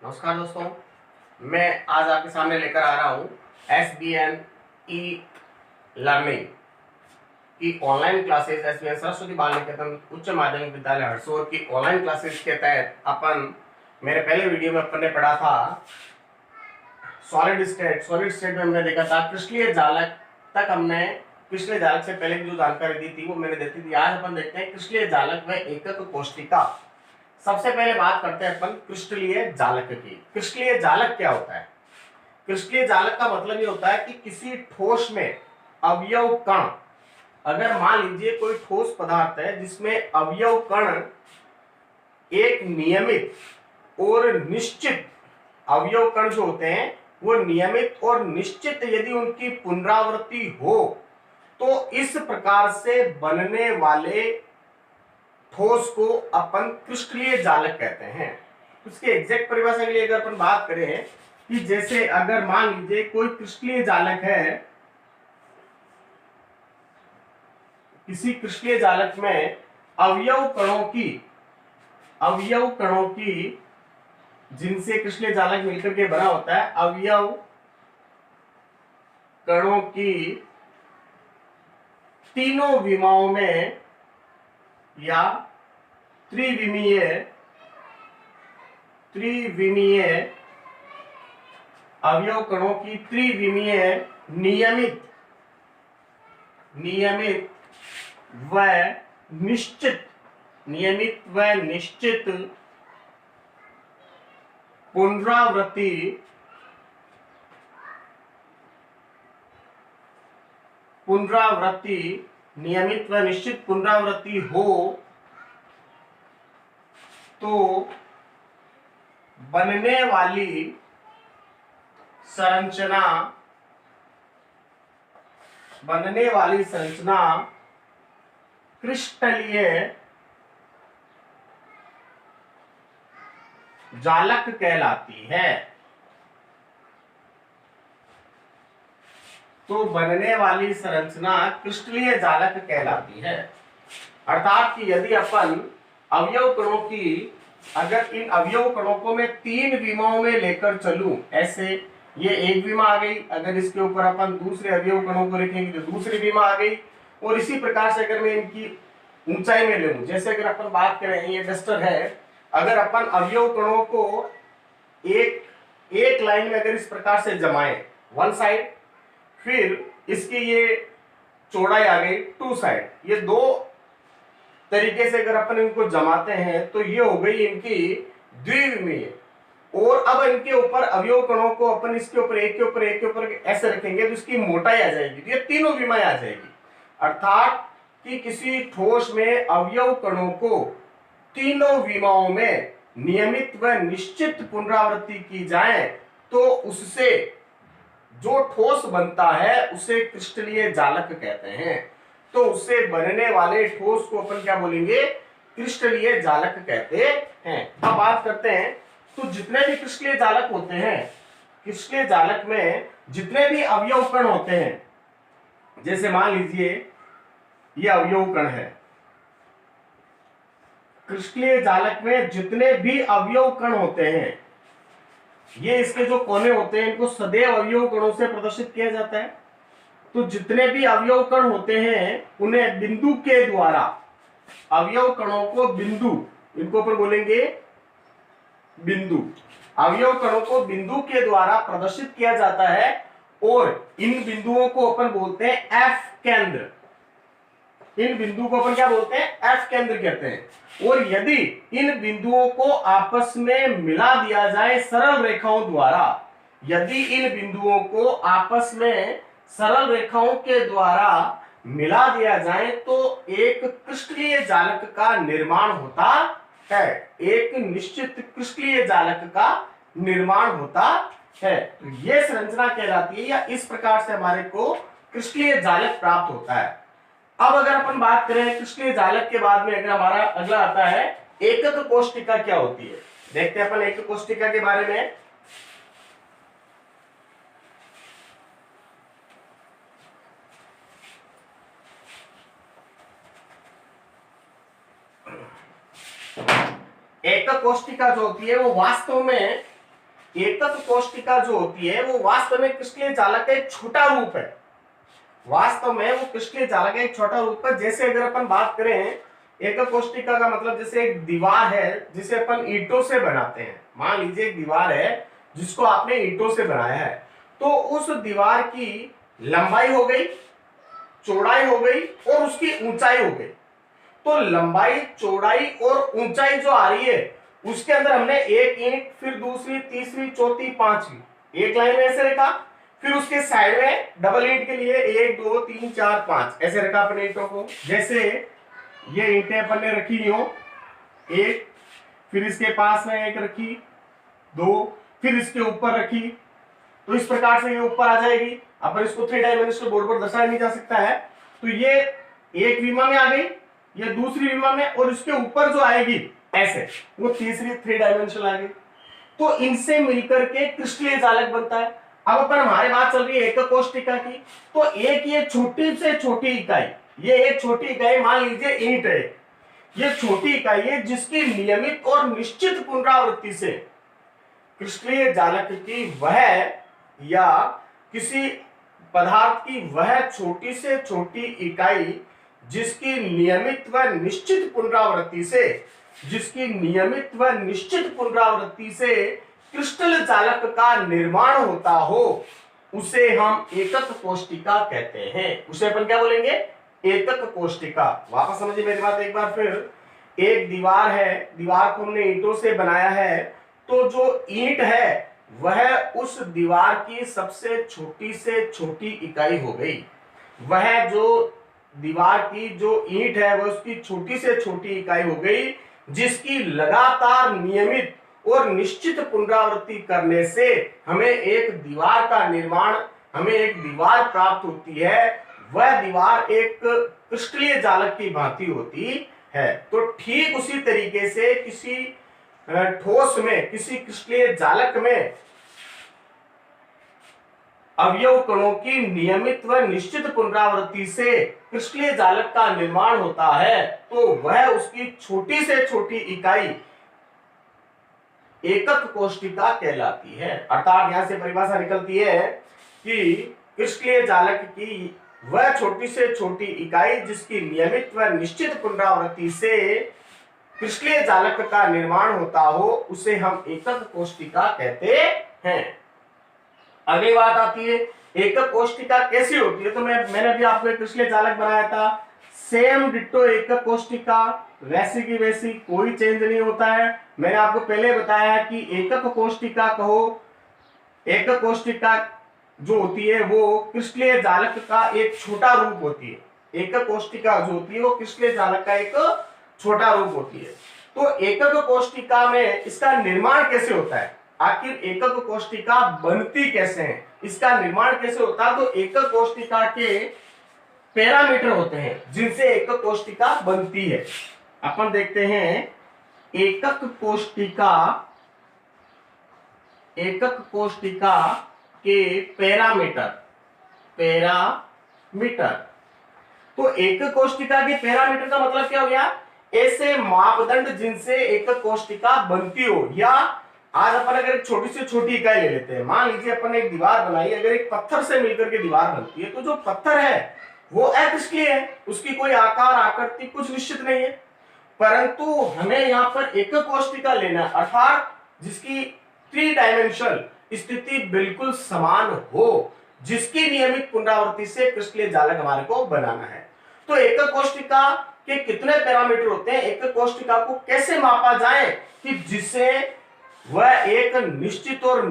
नमस्कार दोस्तों, मैं आज आपके सामने लेकर आ रहा हूँ SBN ई लर्निंग की ऑनलाइन क्लासेस। SBN सरस्वती बाल निकेतन उच्च माध्यमिक विद्यालय हरसोर की ऑनलाइन क्लासेस के तहत अपन मेरे पहले वीडियो में अपन ने पढ़ा था सॉलिड स्टेट में हमने देखा था क्रिस्टलीय जालक तक। हमने क्रिस्टलीय जालक से पहले की जो जानकारी दी थी वो मैंने दी थी। आज अपन देखते हैं क्रिस्टलीय जालक व एकक कोष्टिका। सबसे पहले बात करते हैं अपन क्रिस्टलीय जालक की। क्रिस्टलीय जालक क्या होता है? क्रिस्टलीय जालक का मतलब ये होता है कि किसी ठोस में अवयव कण, अगर मान लीजिए कोई ठोस पदार्थ है जिसमें अवयव कण एक नियमित और निश्चित अवयव कण जो होते हैं वो नियमित और निश्चित यदि उनकी पुनरावृत्ति हो तो इस प्रकार से बनने वाले ठोस को अपन क्रिस्टलीय जालक कहते हैं। उसके एग्जैक्ट परिभाषा के लिए अगर अपन बात करें कि जैसे अगर मान लीजिए कोई क्रिस्टलीय जालक है, किसी क्रिस्टलीय जालक में अवयव कणों की जिनसे क्रिस्टलीय जालक मिलकर के बना होता है, अवयव कणों की तीनों विमाओं में या त्रिविमीय अवयव कणों की त्रिविमीय नियमित व निश्चित पुनरावृत्ति नियमित व निश्चित पुनरावृत्ति हो तो बनने वाली संरचना क्रिस्टलीय जालक कहलाती है। तो बनने वाली संरचना क्रिस्टलीय जालक कहलाती है। अर्थात कि यदि अपन अवयव कणों की, अगर इन अवयव कणों को मैं तीन विमाओं में लेकर चलूं, ऐसे ये एक विमा आ गई, अगर इसके ऊपर अपन दूसरे अवयव कणों को रखेंगे तो दूसरी विमा आ गई, और इसी प्रकार से अगर मैं इनकी ऊंचाई में ले लूं, जैसे अगर अपन बात करें ये डस्टर है, अगर अपन अवयव कणों को एक लाइन में अगर इस प्रकार से जमाएं वन साइड, फिर इसकी ये चौड़ाई आ गई टू साइड, ये दो तरीके से अगर अपन इनको जमाते हैं तो ये हो गई इनकी द्विविमीय। और अब इनके ऊपर अवयव कणों को अपन इसके ऊपर एक के ऊपर ऐसे रखेंगे तो इसकी मोटाई आ जाएगी, तो ये तीनों विमाएं आ जाएगी। अर्थात कि किसी ठोस में अवयव कणों को तीनों विमाओं में नियमित व निश्चित पुनरावृत्ति की जाए तो उससे जो ठोस बनता है उसे क्रिस्टलीय जालक कहते हैं। तो उससे बनने वाले ठोस को अपन क्या बोलेंगे? क्रिस्टलीय जालक कहते हैं। अब बात करते हैं तो जितने भी क्रिस्टलीय जालक होते हैं, क्रिस्टलीय जालक में जितने भी अवयव कण होते हैं, जैसे मान लीजिए ये अवयव कण है, क्रिस्टलीय जालक में जितने भी अवयव कण होते हैं, ये इसके जो कोने होते हैं इनको सदैव अवयव कणों से प्रदर्शित किया जाता है। तो जितने भी अवयव कण होते हैं उन्हें बिंदु के द्वारा, अवयव कणों को बिंदु, इनको अपन बोलेंगे बिंदु, अवयव कणों को बिंदु के द्वारा प्रदर्शित किया जाता है और इन बिंदुओं को अपन बोलते हैं एफ केंद्र। इन बिंदुओं को अपन क्या बोलते हैं? एफ केंद्र कहते हैं। और यदि इन बिंदुओं को आपस में मिला दिया जाए सरल रेखाओं द्वारा, यदि इन बिंदुओं को आपस में सरल रेखाओं के द्वारा मिला दिया जाए तो एक क्रिस्टलीय जालक का निर्माण होता है, एक निश्चित क्रिस्टलीय जालक का निर्माण होता है। तो यह संरचना कहलाती है, या इस प्रकार से हमारे को क्रिस्टलीय जालक प्राप्त होता है। अब अगर अपन बात करें क्रिस्टलीय जालक के बाद में, अगर हमारा अगला आता है एकक कोष्टिका क्या होती है, देखते हैं अपन एकक कोष्टिका के बारे में। एकक कोष्टिका जो होती है वो वास्तव में एकक कोष्टिका जो होती है वो वास्तव में क्रिस्टलीय जालक का एक छोटा रूप है। वास्तव में वो क्रिस्टलीय जालक का एक छोटा रूप है। जैसे अगर अपन बात करें एकक कोष्टिका का मतलब जैसे एक दीवार है जिसे अपन ईंटों से बनाते हैं। मान लीजिए एक दीवार है जिसको आपने ईंटों से बनाया है, तो उस दीवार की लंबाई हो गई, चौड़ाई हो गई और उसकी ऊंचाई हो गई। तो लंबाई, चौड़ाई और ऊंचाई जो आ रही है उसके अंदर हमने एक ईंट, फिर दूसरी, तीसरी, चौथी, पांचवी एक लाइन में ऐसे रखा, फिर उसके साइड में डबल ईंट के लिए 1 2 3 4 5 ऐसे रखा अपने ईंटों को। जैसे ये ईंटें अपन ने रखी हो, एक, फिर इसके पास में एक रखी, 2, फिर इसके ऊपर रखी, तो इस प्रकार से ये ऊपर आ जाएगी। अपन इसको 3 डायमेंशनल बोर्ड पर दर्शाया नहीं जा सकता है। तो ये एक विमा में आ गई, ये दूसरी विमा में, और इसके ऊपर जो आएगी ऐसे वो तीसरी 3 डायमेंशनल आ गई। तो इनसे मिलकर के क्रिस्टलीय जालक बनता है। अब अपन हमारे बात चल रही है एकक कोष्टिका की, तो एक ये छोटी से छोटी इकाई, ये एक छोटी इकाई मान लीजिए ईंट है, ये छोटी इकाई है जिसकी नियमित और निश्चित पुनरावृत्ति से क्रिस्टलीय जालक की वह या किसी पदार्थ की वह छोटी से छोटी इकाई जिसकी नियमित व निश्चित पुनरावृत्ति से क्रिस्टल जालक का निर्माण होता हो, उसे हम एकक कोष्टिका कहते हैं। उसे अपन क्या बोलेंगे? एकक कोष्टिका। वापस समझिए मेरी बात एक बार फिर। एक दीवार है, दीवार को हमने ईंटों से बनाया है, तो जो ईंट है वह उस दीवार की सबसे छोटी से छोटी इकाई हो गई। वह जो दीवार की जो ईंट है वह उसकी छोटी से छोटी इकाई हो गई, जिसकी लगातार नियमित और निश्चित पुनरावृत्ति करने से हमें एक दीवार का निर्माण, हमें एक दीवार प्राप्त होती है। वह दीवार एक क्रिस्टलीय जालक की भांति होती है। तो ठीक उसी तरीके से किसी ठोस में, किसी क्रिस्टलीय जालक में अवयव कणों की नियमित व निश्चित पुनरावृत्ति से क्रिस्टलीय जालक का निर्माण होता है, तो वह उसकी छोटी से छोटी इकाई एकक कोष्टिका कहलाती है। अर्थात यहां से परिभाषा निकलती है कि क्रिस्टलीय जालक की वह छोटी से छोटी इकाई जिसकी नियमित व निश्चित पुनरावृत्ति से क्रिस्टलीय जालक का निर्माण होता हो, उसे हम एकक कोष्टिका कहते हैं। अगली बात आती है एकक कोष्टिका कैसी होती है। तो मैंने अभी आपको एक क्रिस्टलीय जालक बनाया था, सेम डिट्टो एकक कोष्टिका, वैसी की वैसी, कोई चेंज नहीं होता है। मैंने आपको पहले बताया कि एकक कोष्टिका कहो, एकक कोष्टिका जो होती है वो क्रिस्टलीय जालक का एक छोटा रूप होती है। एकक कोष्टिका जो होती है वो क्रिस्टलीय जालक का एक छोटा रूप होती है। तो एकक कोष्टिका में इसका निर्माण कैसे होता है, आखिर एकक कोष्टिका बनती कैसे है, इसका निर्माण कैसे होता है। तो एकक कोष्टिका के पैरामीटर होते हैं जिनसे एकक कोष्टिका बनती है। अपन देखते हैं एकक कोष्टिका के पैरामीटर। तो एकक कोष्टिका के पैरामीटर का मतलब क्या हो गया? ऐसे मापदंड जिनसे एकक कोष्टिका बनती हो। या आज अपन अगर एक छोटी से छोटी इकाई ले लेते हैं, मान लीजिए अपन ने एक दीवार बनाई, अगर एक पत्थर से मिलकर के दीवार बनती है, तो जो पत्थर है वो अक्रिस्टलीय है, उसकी कोई आकार आकृति कुछ निश्चित नहीं है। परंतु हमें यहाँ पर एकक कोष्टिका लेना, अर्थात जिसकी 3 डायमेंशनल स्थिति बिल्कुल समान हो, जिसकी नियमित पुनरावृत्ति से क्रिस्टलीय जालक हमारे को बनाना है। तो एकक कोष्टिका के कितने पैरामीटर होते हैं, एकक कोष्टिका को कैसे मापा जाए कि जिससे वह एक निश्चित और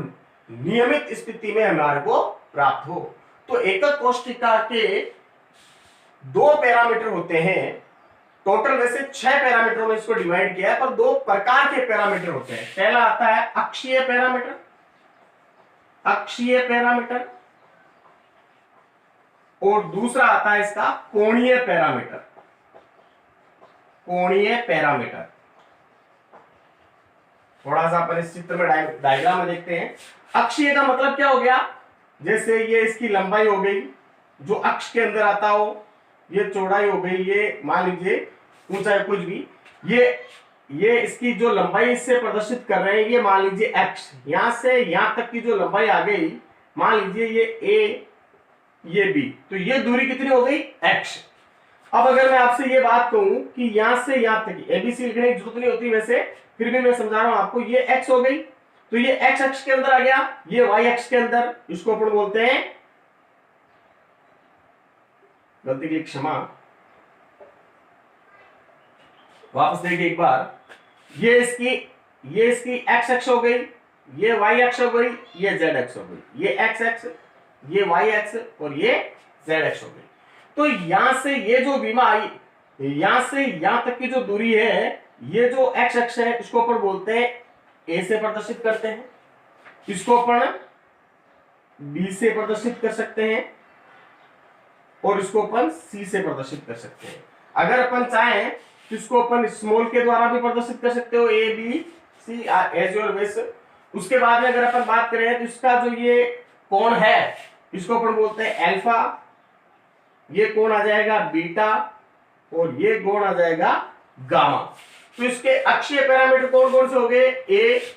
नियमित स्थिति में हमारे को प्राप्त हो। तो एकक कोष्टिका के 2 पैरामीटर होते हैं। टोटल वैसे 6 पैरामीटरों में इसको डिवाइड किया है, पर 2 प्रकार के पैरामीटर होते हैं। पहला आता है अक्षीय पैरामीटर, और दूसरा आता है इसका कोणीय पैरामीटर। थोड़ा सा अपन इस चित्र में डायग्राम में देखते हैं। अक्षीय का मतलब क्या हो गया? जैसे ये इसकी लंबाई हो गई जो अक्ष के अंदर आता हो, ये चौड़ाई हो गई, ये मान लीजिए ऊंचाई कुछ भी, ये ये इसकी जो लंबाई इससे प्रदर्शित कर रहे हैं, ये मान लीजिए x, यहां से यहां तक की जो लंबाई आ गई, मान लीजिए ये a, ये b, तो ये दूरी कितनी हो गई x। अब अगर मैं आपसे ये बात कहूं कि यहां से यहां तक एबीसी लिखने की जरूरत नहीं होती वैसे, फिर भी मैं समझा रहा हूं आपको, ये x हो गई, तो ये x अक्ष के अंदर आ गया, ये y अक्ष के अंदर, इसको अपन बोलते हैं, गलती के लिए क्षमा, वापस देखिए एक बार, ये इसकी x अक्ष हो गई, ये y अक्ष हो गई, ये z अक्ष हो गई, ये x अक्ष, ये y अक्ष और ये z अक्ष हो गई। तो यहां से ये जो विमा आई, यहां से यहां तक की जो दूरी है, ये जो x अक्ष है, इसको अपन बोलते हैं a से प्रदर्शित करते हैं, इसको अपन b से प्रदर्शित कर सकते हैं और इसको अपन c से प्रदर्शित कर सकते हैं। अगर अपन चाहें तो इसको अपन स्मॉल के द्वारा भी प्रदर्शित कर सकते हो, a b c as your wish. उसके बाद में अगर अपन बात करें तो इसका जो ये कोण है, इसको अपन बोलते हैं अल्फा, ये कोण आ जाएगा बीटा और ये कोण आ जाएगा गामा। तो इसके अक्षीय पैरामीटर कौन कौन से हो गए, ए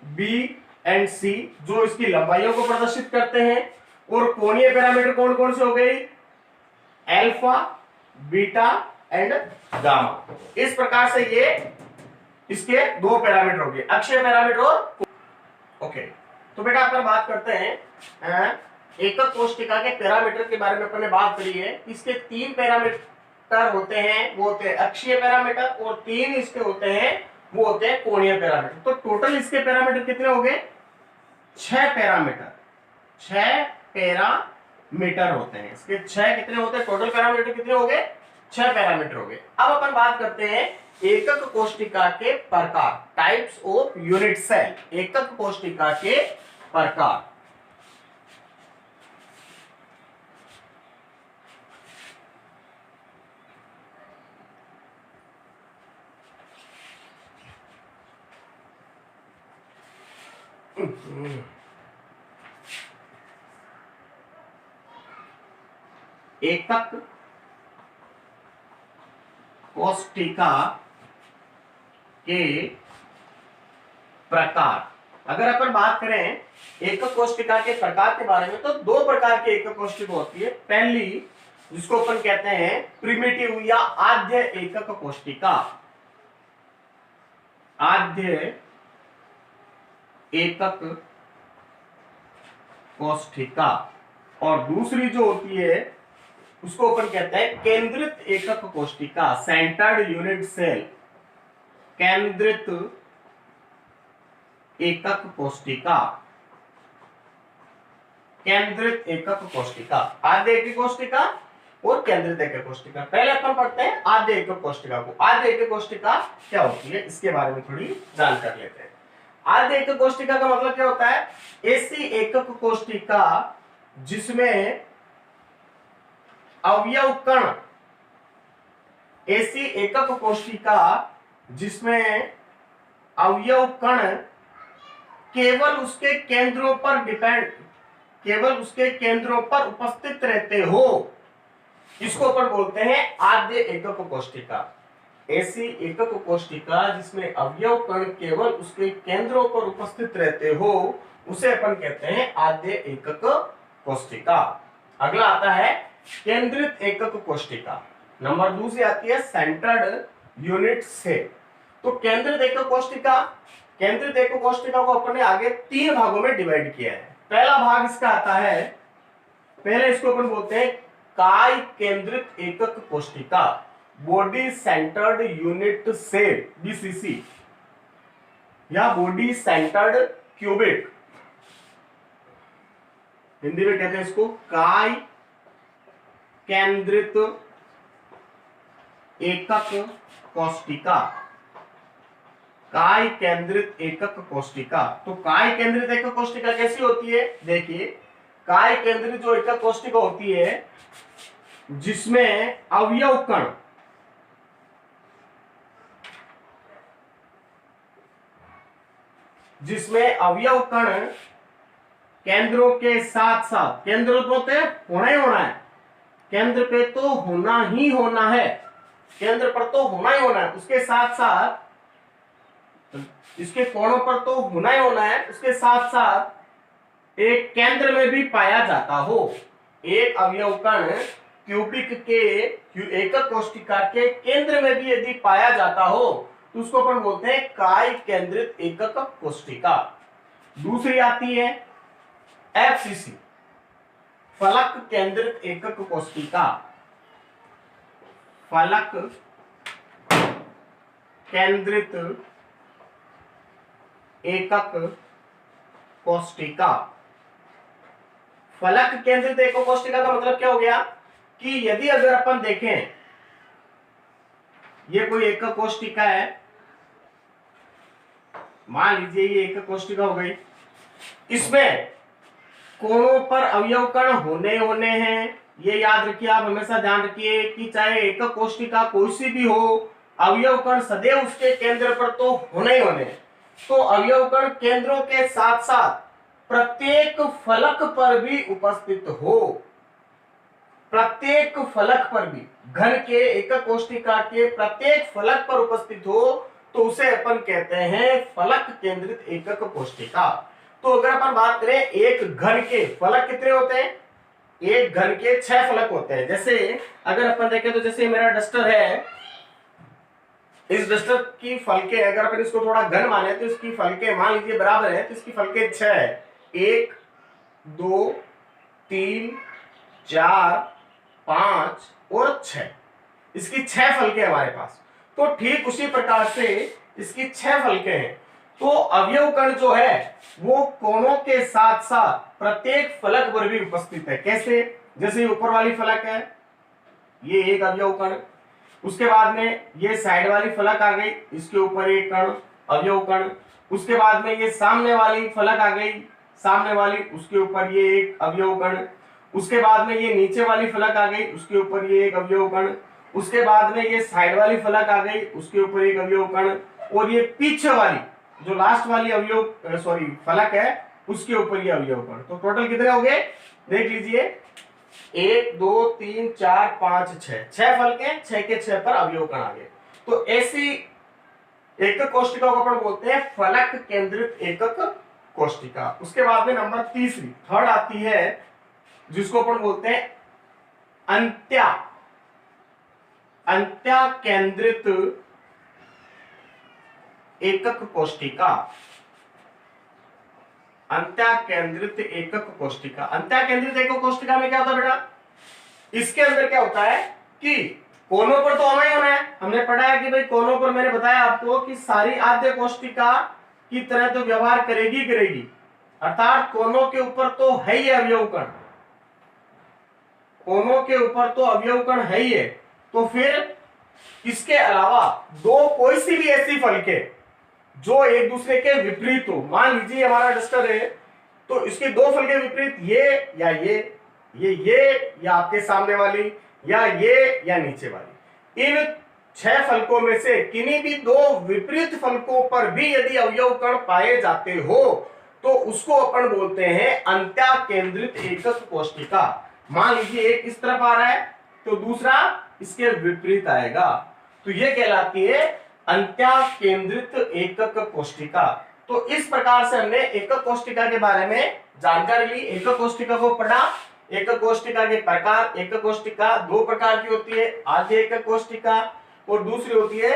बी एंड सी, जो इसकी लंबाइयों को प्रदर्शित करते हैं, और कोणीय पैरामीटर कौन कौन से हो गए, अल्फा, बीटा एंड गामा। इस प्रकार से ये इसके दो पैरामीटर हो गए, अक्षीय पैरामीटर और ओके। तो बेटा अपन बात करते हैं एकक कोष्ठिका के पैरामीटर के बारे में। अपन ने बात करी है, इसके तीन पैरामीटर होते हैं, वो होते हैं अक्षीय पैरामीटर, और तीन इसके होते हैं, वो होते हैं कोणीय पैरामीटर। तो टोटल इसके पैरामीटर कितने हो गए, 6 पैरामीटर, 6 पैरामीटर होते हैं इसके। 6 कितने होते हैं, टोटल पैरामीटर कितने हो गए, 6 पैरामीटर हो गए। अब अपन बात करते हैं एकक कोष्ठिका के प्रकार, टाइप्स ऑफ यूनिट सेल, एकक कोष्ठिका के प्रकार। एकक कोष्ठिका के प्रकार। अगर अपन बात करें एकक कोष्ठिका के प्रकार के बारे में, तो दो प्रकार की एकक कोष्ठिका होती है। पहली, जिसको अपन कहते हैं प्रिमिटिव या आद्य एकक कोष्ठिका, आद्य एकक कोष्ठिका, और दूसरी जो होती है उसको अपन कहते हैं केंद्रित एकक कोष्ठिका, सेंटर्ड यूनिट सेल, केंद्रित एकक कोष्ठिका, केंद्रित एकक कोष्ठिका, आद्य एकक कोष्ठिका और केंद्रित एकक कोष्ठिका। पहले अपन पढ़ते हैं आद्य एकक कोष्ठिका को। आद्य एकक कोष्ठिका क्या होती है, इसके बारे में थोड़ी जानकारी लेते हैं। आद्य एकक कोष्ठिका का मतलब क्या होता है, ऐसी एकक कोष्ठिका जिसमें अवयव कण, ऐसी एकक कोष्ठिका जिसमें अवयव कण केवल उसके केंद्रों पर डिपेंड, केवल उसके केंद्रों पर उपस्थित रहते हो, इसको अपन बोलते हैं आद्य एकक कोष्ठिका। ऐसी एकक कोष्ठिका जिसमें अवयव कण केवल उसके केंद्रों पर उपस्थित रहते हो, उसे अपन कहते हैं आद्य एकक कोष्ठिका। अगला आता है केंद्रित एकक कोष्ठिका। नंबर 2 से आती है सेंटर्ड यूनिट सेल। तो केंद्रित एकक कोष्ठिका, केंद्रित एकक कोष्ठिका को अपन ने आगे 3 भागों में डिवाइड किया है। पहला भाग इसका आता है, पहले इसको अपन बोलते हैं काय केंद्रित एकक कोष्ठिका, body centred unit cell, BCC, या बॉडी सेंटर्ड क्यूबिट, हिंदी में कहते हैं इसको काय केंद्रित एकक कोष्ठिका, काय केंद्रित एकक कोष्ठिका। तो काय केंद्रित एकक कोष्ठिका कैसी होती है, देखिए काय केंद्रित जो एकक कोष्ठिका होती है जिसमें अवयव कण, जिसमें अवयव कण केंद्रों के साथ साथ, केंद्र पे होना ही होना है, केंद्र पे तो होना ही होना है, केंद्र पर तो होना ही होना है, उसके साथ साथ तो इसके कोणों पर तो होना ही होना है, उसके साथ साथ एक केंद्र में भी पाया जाता हो। एक अवयव कण क्यूबिक के एकक कोशिका के केंद्र में भी यदि पाया जाता हो तो उसको अपन बोलते हैं काय केंद्रित एकक कोशिका। दूसरी आती है एफसीसी, फलक केंद्रित एकक कोशिका। फलक केंद्रित एकक कोशिका। फलक केंद्रित एकक कोशिका का मतलब क्या हो गया कि यदि अगर अपन देखें ये कोई एकक कोशिका है, मान लीजिए ये एकक कोशिका हो गई, इसमें कोणों पर अवयव कण होने हैं। ये याद रखिए, आप हमेशा ध्यान रखिए कि चाहे एकक कोशिका कोई सी भी हो, अवयव कण सदैव उसके केंद्र पर तो होने ही होने। तो अवयव कण केंद्रों के साथ साथ प्रत्येक फलक पर भी उपस्थित हो। प्रत्येक फलक पर भी, घन के एकक कोशिका के प्रत्येक फलक पर उपस्थित हो तो उसे अपन कहते हैं फलक केंद्रित एकक कोशिका। तो अगर अपन बात करें एक घन के फलक कितने होते हैं, एक घन के 6 फलक होते हैं। जैसे अगर अपन देखें तो जैसे मेरा डस्टर है, इस डस्टर की फलके अगर अपन इसको थोड़ा घन माने तो इसकी फलके मान लीजिए बराबर है, तो इसकी फलके 6 है, 1 2 3 4 5 और 6, इसकी 6 फलके हमारे पास। तो ठीक उसी प्रकार से इसकी 6 फलके हैं। तो अवयव कण जो है वो कोणों के साथ साथ प्रत्येक फलक पर भी उपस्थित है। कैसे, जैसे ऊपर वाली फलक है, ये एक अवयव कण, उसके बाद में ये साइड वाली फलक आ गई, इसके ऊपर एक कण अवयव कण, उसके बाद में ये सामने वाली फलक आ गई, सामने वाली, उसके ऊपर ये एक अवयव कण, उसके बाद में ये नीचे वाली फलक आ गई, उसके ऊपर ये एक अवयव कण, उसके बाद में ये साइड वाली फलक आ गई, उसके ऊपर एक अवयव कण, और ये पीछे वाली जो लास्ट वाली अवयव फलक है उसके ऊपर ये अवयव कण। तो टोटल कितने हो गए देख लीजिए, 1 2 3 4 5 6 फलके, 6 के 6 पर अवयव कण आ गए। तो ऐसी एकक कोशिका को अपन बोलते हैं फलक केंद्रित एकक कोशिका। उसके बाद में नंबर तीसरी, थर्ड आती है जिसको अपन बोलते हैं अंत्या केंद्रित एकक कोशिका। अंत्या केंद्रित एकक कोशिका। अंत्या केंद्रित एकक कोशिका में क्या होता है बेटा, इसके अंदर क्या होता है कि कोनों पर तो होना ही होना है। हमने पढ़ा है कि भाई कोनों पर, मैंने बताया आपको कि सारी आद्य कोशिका की तरह तो व्यवहार करेगी, अर्थात कोनों के ऊपर तो है ही अवयव कण, कोनों के ऊपर तो अवयव कण है ही है। तो फिर इसके अलावा दो कोई सी भी ऐसी फलके जो एक दूसरे के विपरीत हो, मान लीजिए हमारा डस्टर है तो इसके दो फलके विपरीत, ये या ये या आपके सामने वाली, या ये या नीचे वाली, इन 6 फलकों में से किन्हीं भी दो विपरीत फलकों पर भी यदि अवयव कण पाए जाते हो तो उसको अपन बोलते हैं अंत्या केंद्रित एकक कोशिका। मान लीजिए एक इस तरफ आ रहा है तो दूसरा इसके विपरीत आएगा, तो ये कहलाती है अंत्या केंद्रित एकक कोशिका। तो इस प्रकार से हमने एकक कोशिका के बारे में जानकारी ली, एकक कोशिका को पढ़ा। एकक कोशिका के प्रकार, एकक कोशिका 2 प्रकार की होती है, आद्य एकक कोशिका और दूसरी होती है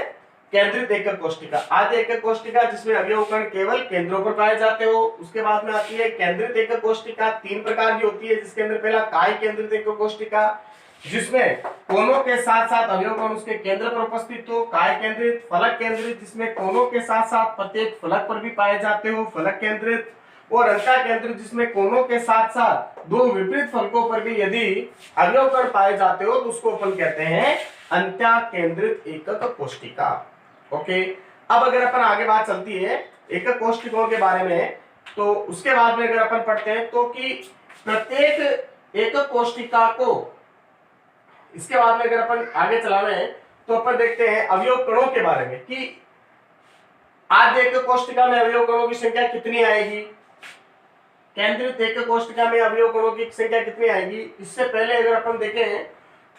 केंद्रित एकक कोशिका। आद्य एकक कोशिका जिसमें अवयव कण केवल केंद्रों पर पाए जाते हो। उसके बाद में आती है केंद्रित एकक कोशिका, 3 प्रकार की होती है, जिसके अंदर पहला काय केंद्रित एकक कोशिका जिसमें कोनों के साथ साथ अवयव कण उसके केंद्र पर उपस्थित हो, काय केंद्रित, फलक केंद्रित जिसमें कोनों के साथ साथ प्रत्येक फलक पर भी पाए जाते हो, फलक केंद्रित, और अंत्या केंद्रित जिसमें कोनों के साथ साथ दो विपरीत फलकों पर भी यदि अवयव कण पाए जाते हो तो उसको अपन कहते हैं अंत्या केंद्रित एकक कोशिका। ओके, अब अगर अपन आगे बात चलती है एकक कोशिकाओं के बारे में, तो उसके बाद में अगर अपन पढ़ते हैं तो कि प्रत्येक एकक कोशिका को, इसके बाद में अगर अपन आगे चलावे तो अपन देखते हैं अवयव कणों के बारे में कि आद्य एकक कोशिका में अवयव कणों की संख्या कितनी आएगी, केंद्रित एकक कोशिका में अवयव कणों की संख्या कितनी आएगी। इससे पहले अगर अपन देखें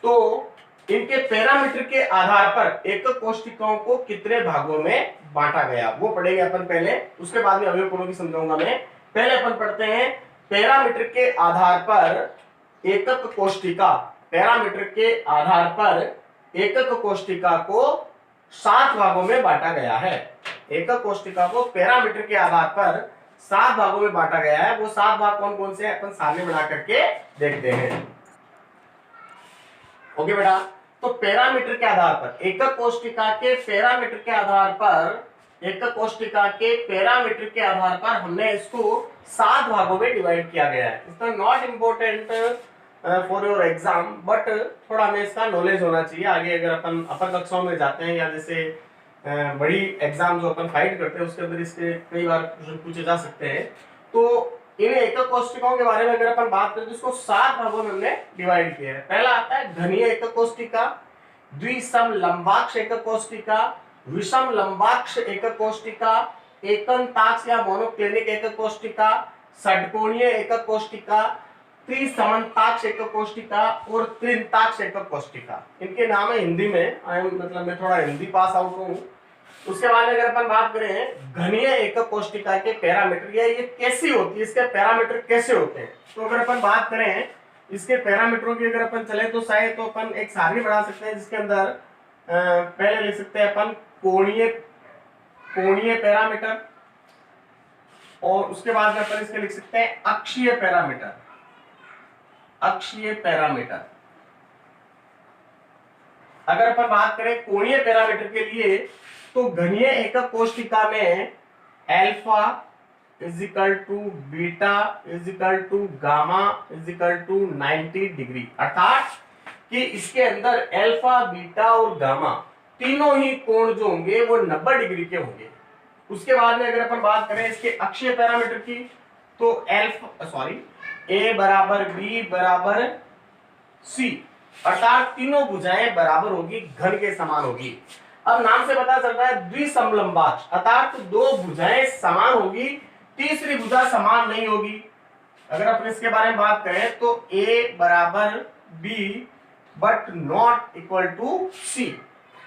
तो इनके पैरामीटर के आधार पर एकक कोष्टिकाओं को कितने भागों में बांटा गया वो पढ़ेंगे अपन पहले, उसके बाद में अवयव कोणों की समझाऊंगा मैं। पहले अपन पढ़ते हैं पैरामीटर के आधार पर एकक कोष्टिका। पैरामीटर के आधार पर एकक कोष्टिका को 7 भागों में बांटा गया है। एकक कोष्टिका को पैरामीटर के आधार पर 7 भागों में बांटा गया है। वो 7 भाग कौन कौन से हैं अपन सामने बना करके देखते हैं। ओके बेटा, तो पैरामीटर के आधार पर एकक कोष्टिका के पैरामीटर के आधार पर एकक कोष्टिका के पैरामीटर के आधार पर हमने इसको 7 भागों में डिवाइड किया गया है। It's not important for your exam, but थोड़ा हमें इसका नॉलेज होना चाहिए। आगे अगर अपन अपर कक्षाओं में जाते हैं या जैसे बड़ी एग्जाम जो अपन फाइट करते हैं उसके अंदर इसके कई बार क्वेश्चन पूछे जा सकते हैं। तो इन एकक कोष्टिकाओं के बारे में अगर अपन बात करें तो इसको 7 भागों में हमने डिवाइड किया है। पहला आता है घनीय एकक कोष्टिका, द्विसम लंबाक्ष एकक कोष्टिका, विषम लंबाक्ष एकक कोष्टिका, एकंताक्ष या मोनोक्लिनिक एकक कोष्टिका, षटकोणीय एकक कोष्टिका, त्रिसमन्ताक्ष एकक कोष्टिका और त्रिंताक्ष एकक कोष्टिका। इनके नाम है हिंदी में, मतलब मैं थोड़ा हिंदी पास आउट हूँ। उसके बाद अगर अपन बात करें घनीय एकक कोष्टिका के पैरामीटर, ये कैसी होती है, इसके पैरामीटर कैसे होते हैं, तो अगर अपन बात करें इसके पैरामीटरों की अगर अपन चले तो शायद तो अपन एक सारणी बना सकते हैं जिसके अंदर पहले लिख सकते हैं अपन कोणीय पैरामीटर, और उसके बाद अपन इसके लिख सकते हैं अक्षीय पैरामीटर। अक्षीय पैरामीटर अगर अपन बात करें कोणीय पैरामीटर के लिए तो घनीय एकक कोष्टिका में alpha is equal to beta is equal to gamma is equal to 90 degree, अर्थात कि इसके अंदर अल्फा बीटा और गामा तीनों ही कोण जो होंगे वो 90 डिग्री के होंगे। उसके बाद में अगर अपन बात करें इसके अक्षीय पैरामीटर की तो ए बराबर बी बराबर सी, अर्थात तीनों भुजाएं बराबर होगी, घन के समान होगी। अब नाम से पता चल रहा है द्विसमलंबाक्ष, अर्थात 2 भुजाएं समान होगी, तीसरी भुजा समान नहीं होगी। अगर अपन इसके बारे में बात करें तो ए बराबर B but not equal to C,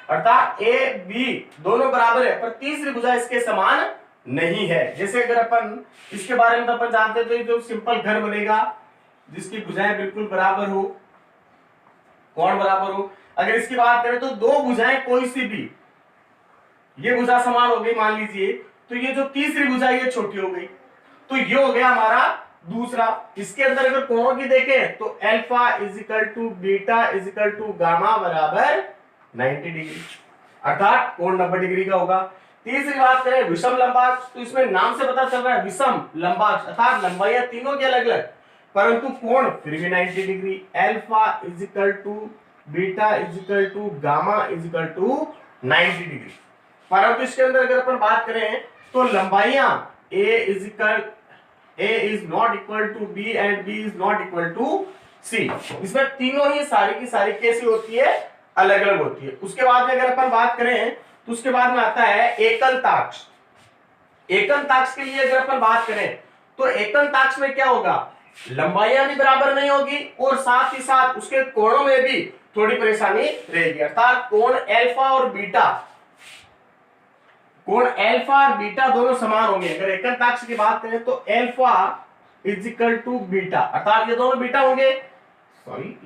अर्थात ए बी दोनों बराबर है पर तीसरी भुजा इसके समान नहीं है। जैसे अगर अपन इसके बारे में तो अपन जानते हैं तो जो सिंपल घन बनेगा जिसकी भुजाएं बिल्कुल बराबर हो, कोण बराबर हो। अगर इसकी बात करें तो 2 भुजाएं कोई सी भी, ये भुजा समान हो गई मान लीजिए, तो ये जो तीसरी भुजा ये छोटी हो गई, तो ये हो गया हमारा दूसरा। इसके अंदर अगर कोणों की देखें तो alpha is equal to beta is equal to gamma बराबर 90 डिग्री, अर्थात कोण 90 डिग्री का होगा। तीसरी बात करें विषम लंबाक्ष, तो इसमें नाम से पता चल रहा है विषम लंबाक्ष, अर्थात लंबाइयां तीनों की अलग अलग परंतु कोण फिर भी 90 degree. Alpha is equal to beta is equal to gamma is equal to 90 degree. परंतु इसके अंदर अगर अपन बात करें तो लंबाइयां A is not equal to B and B is not equal to C, इसमें तीनों ही सारी की सारी कैसी होती है, अलग अलग होती है। उसके बाद में अगर अपन बात करें तो उसके बाद में आता है एकंताक्ष। एकंताक्ष के लिए अगर अपन बात करें तो एकंताक्ष में क्या होगा, लंबाइयां भी बराबर नहीं होगी और साथ ही साथ उसके कोणों में भी थोड़ी परेशानी रहेगी, अर्थात कोण अल्फा और बीटा दोनों समान होंगे। अगर एकंताक्ष की बात करें तो अल्फा इजिकल टू बीटा, अर्थात ये दोनों बीटा होंगे,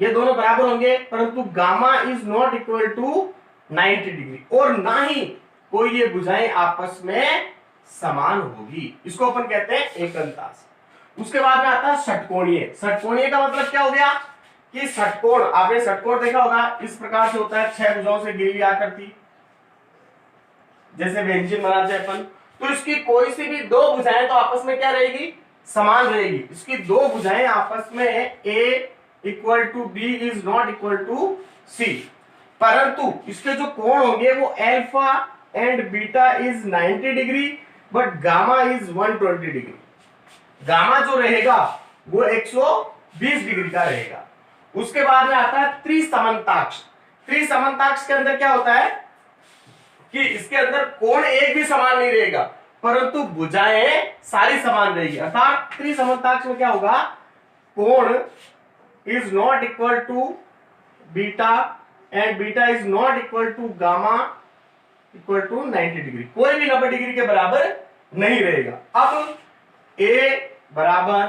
ये दोनों बराबर होंगे, परंतु gamma is not equal to 90 degree, और ना ही कोई ये भुजाएं आपस में समान होगी। इसको अपन कहते हैं एकंताक्ष। उसके बाद में आता है षटकोणीय। षटकोणीय का मतलब क्या हो गया कि षटकोण, आपने षटकोण देखा होगा, इस प्रकार से होता है, 6 भुजाओं से घिरी हुई आकृति, जैसे व्यंजन बनाते हैं अपन, तो इसकी कोई सी भी 2 भुजाएं तो आपस में क्या रहेगी, समान रहेगी। इसकी 2 भुजाएं आपस में A equal to B is not equal to C, परंतु इसके जो कोण होंगे वो alpha and beta is 90 degree but gamma is 120 degree. Gamma जो रहेगा वो 120 डिग्री का रहेगा। उसके बाद में आता है त्रिसमन्ताक्ष। त्रिसमन्ताक्ष के अंदर क्या होता है कि इसके अंदर कोण एक भी समान नहीं रहेगा परंतु भुजाएं सारी समान रहेगी, अर्थात त्रिसमन्ताक्ष में क्या होगा, कोण is not equal to beta and beta is not equal to gamma equal to 90 degree, कोई भी 90 डिग्री के बराबर नहीं रहेगा। अब ए बराबर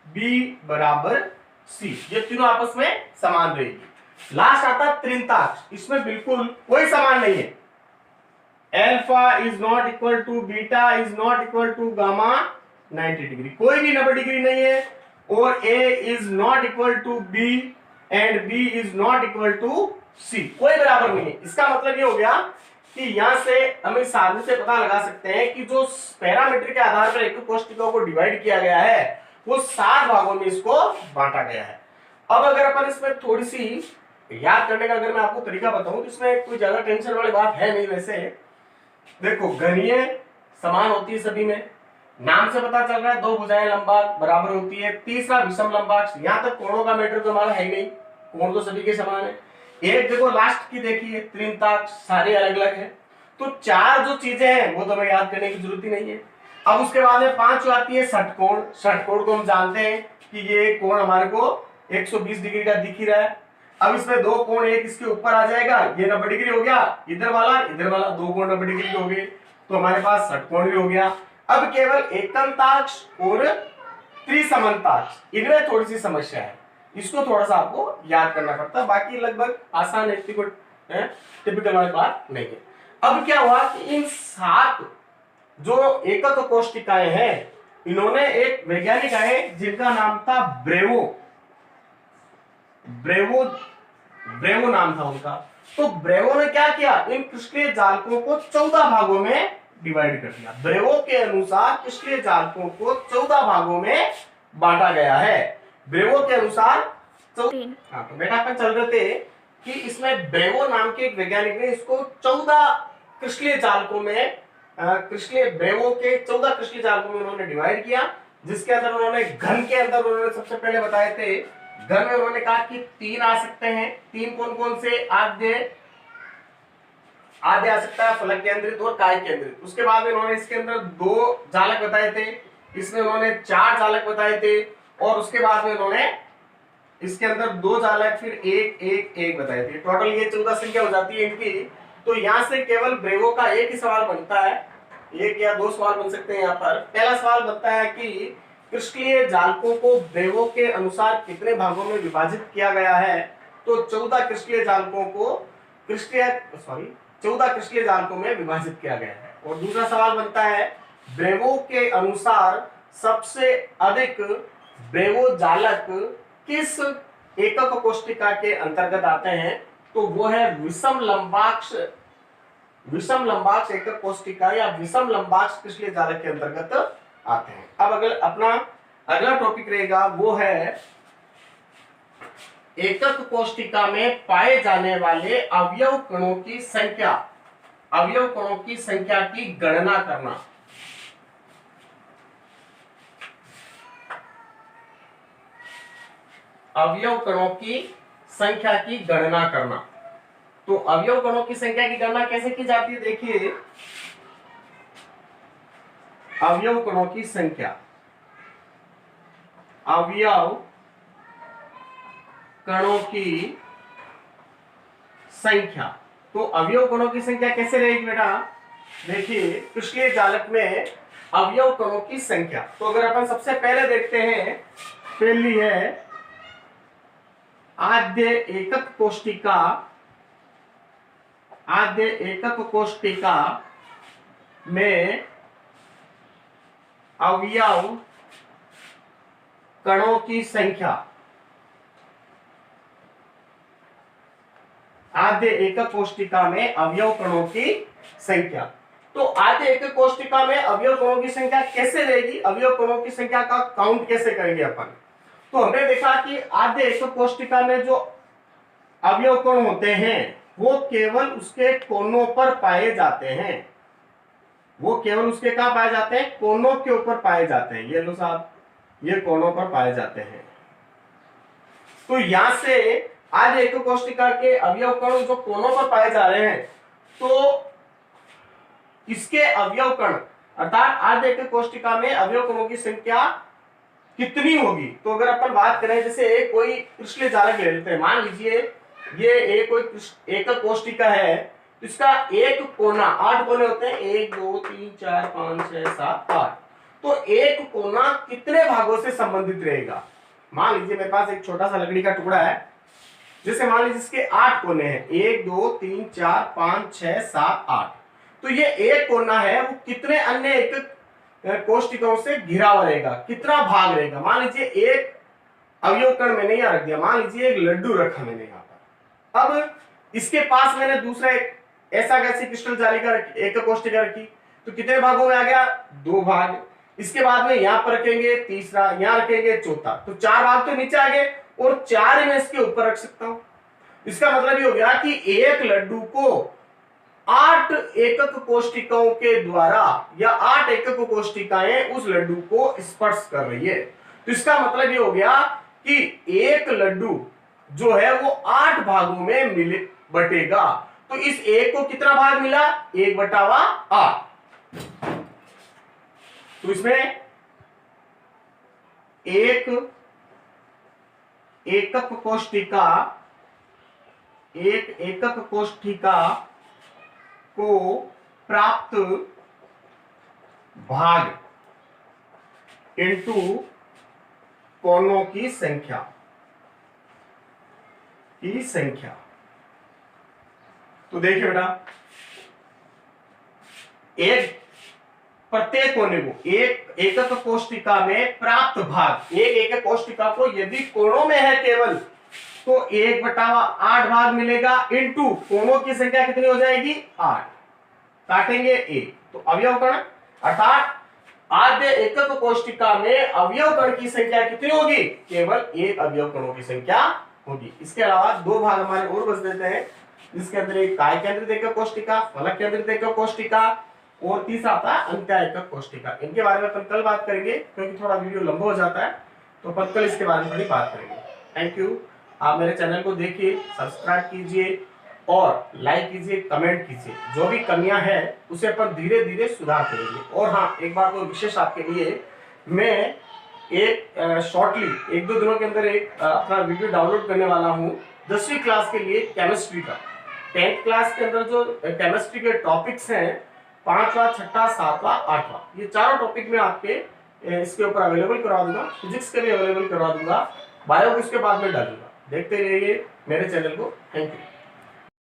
बी बराबर सी, ये तीनों आपस में समान रहेगी। लास्ट आता त्रिंताक्ष, इसमें बिल्कुल कोई समान नहीं है। Alpha is not equal to beta is not equal to gamma 90 degree, कोई भी 90 डिग्री नहीं है। और A is not equal to B and B is not equal to C, कोई बराबर नहीं है। इसका मतलब ये हो गया कि यहां से हम इस साधन से पता लगा सकते हैं कि जो पैरामीटर के आधार पर एक कोष्टिका को डिवाइड किया गया है वो 7 भागों में इसको बांटा गया है। अब अगर अपन इसमें थोड़ी सी याद करने का अगर मैं आपको तरीका बताऊं तो इसमें कोई ज्यादा टेंशन वाली बात है नहीं। वैसे देखो, घनीय समान होती है सभी में, नाम से पता चल रहा है 2 भुजाएं लंबाक बराबर होती है। तीसरा विषम लंबाक्ष, यहां तक कोणों का मैटर तो हमारा है ही नहीं, कोण तो सभी के समान है। एक देखो लास्ट की देखिए त्रिंताक्ष, सारे अलग अलग है। तो 4 जो चीजें हैं वो तो हमें याद करने की जरूरत ही नहीं है। अब उसके बाद में 5 जो आती है षटकोण। षटकोण को हम जानते हैं कि ये कोण हमारे को 120 डिग्री का दिख ही रहा है। अब इसमें 2 कोण, एक इसके ऊपर आ जाएगा, ये 90 डिग्री हो गया, इधर वाला 2 कोण 90 डिग्री हो गए, तो हमारे पास षटकोण भी हो गया। अब केवल एकमताक्ष और त्रिसमताक्ष, इनमें थोड़ी सी समस्या है, इसको थोड़ा सा आपको याद करना पड़ता है, बाकी लगभग आसान है, टिपिकल वाली बात नहीं है। अब क्या हुआ कि इन 7 जो एकक कोष्टिकाएं हैं, इन्होंने एक वैज्ञानिक आए जिनका नाम था ब्रेवो नाम था उनका। तो ब्रेवो ने क्या किया, इन क्रिस्टलीय जालकों को 14 भागों में डिवाइड कर दिया। ब्रेवो के अनुसार क्रिस्टलीय जालकों को 14 भागों में बांटा गया है। ब्रेवो के अनुसार तो बेटा अपन चल रहे थे कि इसमें ब्रेवो नाम के एक वैज्ञानिक ने इसको 14 क्रिस्टलीय जालकों में, ब्रेवो के 14 क्रिस्टलीय जालकों में उन्होंने डिवाइड किया, जिसके अंदर उन्होंने घन के अंदर उन्होंने सबसे पहले बताए थे। घन में उन्होंने कहा कि 3 आ सकते हैं। 3 कौन कौन से? आद्य आ सकता है, फलक केंद्रित और काय केंद्रित। उसके बाद में उन्होंने इसके अंदर 2 जालक बताए थे, इसमें उन्होंने 4 जालक बताए थे, और उसके बाद में उन्होंने इसके अंदर 2 जालक फिर 1 1 1 बताए थे। टोटल ये 14 संख्या हो जाती है इनकी। तो यहाँ से केवल ब्रेवो का एक ही सवाल बनता है, एक या 2 सवाल बन सकते हैं यहाँ पर। पहला सवाल बनता है कि क्रिस्टलीय जालकों को ब्रेवो के अनुसार कितने भागों में विभाजित किया गया है? तो 14 क्रिस्टलीय जालकों को 14 क्रिस्टलीय जालकों में विभाजित किया गया है। और दूसरा सवाल बनता है, ब्रेवो के अनुसार सबसे अधिक ब्रेवो जालक किस एकक कोष्टिका के अंतर्गत आते हैं? तो वो है विषम लंबाक्ष एकक कोष्टिका या विषम लंबाक्ष क्रिस्टलीय जालक के अंतर्गत आते हैं। अब अगर अपना अगला टॉपिक रहेगा वो है एकक कोष्टिका में पाए जाने वाले अवयव कणों की संख्या की गणना करना। अवयव कणों की संख्या की गणना करना। तो अवयव कणों की संख्या की गणना कैसे की जाती है? देखिए, अवयव कणों की संख्या, अवयव कणों की संख्या। तो अवयव कणों की संख्या कैसे रहेगी बेटा? देखिए, क्रिस्टलीय जालक में अवयव कणों की संख्या, तो अगर अपन सबसे पहले देखते हैं, पहली है आद्य एकक कोष्टिका में अवयव कणों की संख्या। आद्य एकक कोष्टिका में अवयव कणों की संख्या। तो आद्य एकक कोष्टिका में अवयव कणों की संख्या कैसे रहेगी? अवयव कणों की संख्या का काउंट कैसे करेंगे अपन? तो हमने देखा कि आद्य एकक कोष्टिका में जो अवयव कण होते हैं वो केवल उसके कोनों पर पाए जाते हैं। वो केवल उसके कहां पाए जाते हैं? कोनों के ऊपर पाए जाते हैं। ये लो साहब, ये कोनों पर पाए जाते हैं। तो यहां से आद्य एकक कोष्टिका के अवयव कण जो कोनों पर पाए जा रहे हैं, तो इसके अवयव कण अर्थात आद्य एकक कोष्टिका में अवयव कणों की संख्या कितनी होगी? तो अगर अपन बात करें, जैसे कोई क्रिस्टलीय जालक ले लेते हैं, मान लीजिए ये एक कोई एकक कोष्टिका है, तो इसका एक कोना, 8 कोने होते हैं, 1 2 3 4 5 6 7 8, तो एक कोना कितने भागों से संबंधित रहेगा? मान लीजिए मेरे पास एक छोटा सा लकड़ी का टुकड़ा है, जैसे मान लीजिए इसके 8 कोने हैं, 1 2 3 4 5 6 7 8, तो ये एक कोना है, वो कितने अन्य एकक कोष्टिकाओं से घिरा हुआ रहेगा, कितना भाग रहेगा? मान लीजिए एक अवयव कण मैंने यहाँ रख दिया, मान लीजिए एक लड्डू रखा मैंने यहाँ पर, अब इसके पास मैंने दूसरा एक ऐसा कैसी क्रिस्टल जालिका रखी, एक कोष्टिका रखी, तो कितने भागों में आ गया? 2 भाग। इसके बाद में यहाँ पर रखेंगे तीसरा, यहाँ रखेंगे चौथा, तो 4 भाग तो नीचे आ गए, और 4 मैं इसके ऊपर रख सकता हूं। इसका मतलब ये हो गया कि एक लड्डू को 8 एकक कोष्टिकाओं के द्वारा, या 8 एकक कोष्टिकाएं उस लड्डू को स्पर्श कर रही है। तो इसका मतलब ये हो गया कि एक लड्डू जो है वो 8 भागों में मिले बटेगा। तो इस एक को कितना भाग मिला? 1/8। तो इसमें एक एकक कोष्टिका को प्राप्त भाग इनटू कोनों की संख्या तो देखिए बेटा, एक प्रत्येक कोने को, एक एकक कोष्टिका में प्राप्त भाग, एक एकक कोष्टिका को यदि कोणों में है केवल, तो 1/8 भाग मिलेगा, इनटू कोणों की संख्या कितनी हो जाएगी? 8। काटेंगे 1, तो अवयव कण, अर्थात आद्य एकक कोष्टिका में अवयव कण की संख्या कितनी होगी? केवल एक अवयव कणों की संख्या होगी। इसके अलावा 2 भाग हमारे और बच देते हैं, जिसके अंदर एक काय केंद्रित एकक कोष्टिका, फलक केंद्रित एकक कोष्टिका, और तीसरा आता है अंत्य एकक कोष्टिका। इनके बारे में अपन कल बात करेंगे, क्योंकि थोड़ा वीडियो लंबा हो जाता है, तो अपन कल इसके बारे में थोड़ी बात करेंगे। Thank you. आप मेरे चैनल को देखिए, सब्सक्राइब कीजिए और लाइक कीजिए, कमेंट कीजिए। जो भी कमियां हैं उसे अपन धीरे धीरे सुधार करेंगे। और हाँ, एक बात और विशेष आपके लिए, मैं एक शॉर्टली 1-2 दिनों के अंदर एक अपना वीडियो डाउनलोड करने वाला हूँ 10वीं क्लास के लिए केमिस्ट्री का। 10th क्लास के अंदर जो केमिस्ट्री के टॉपिक्स हैं, 5वां, 6वां, 7वां, 8वां, ये चारों टॉपिक में आपके इसके ऊपर अवेलेबल करवा दूंगा, फिजिक्स के भी अवेलेबल करवा दूंगा, बायो को इसके बाद में डालूंगा। देखते रहिए मेरे चैनल को। Thank you.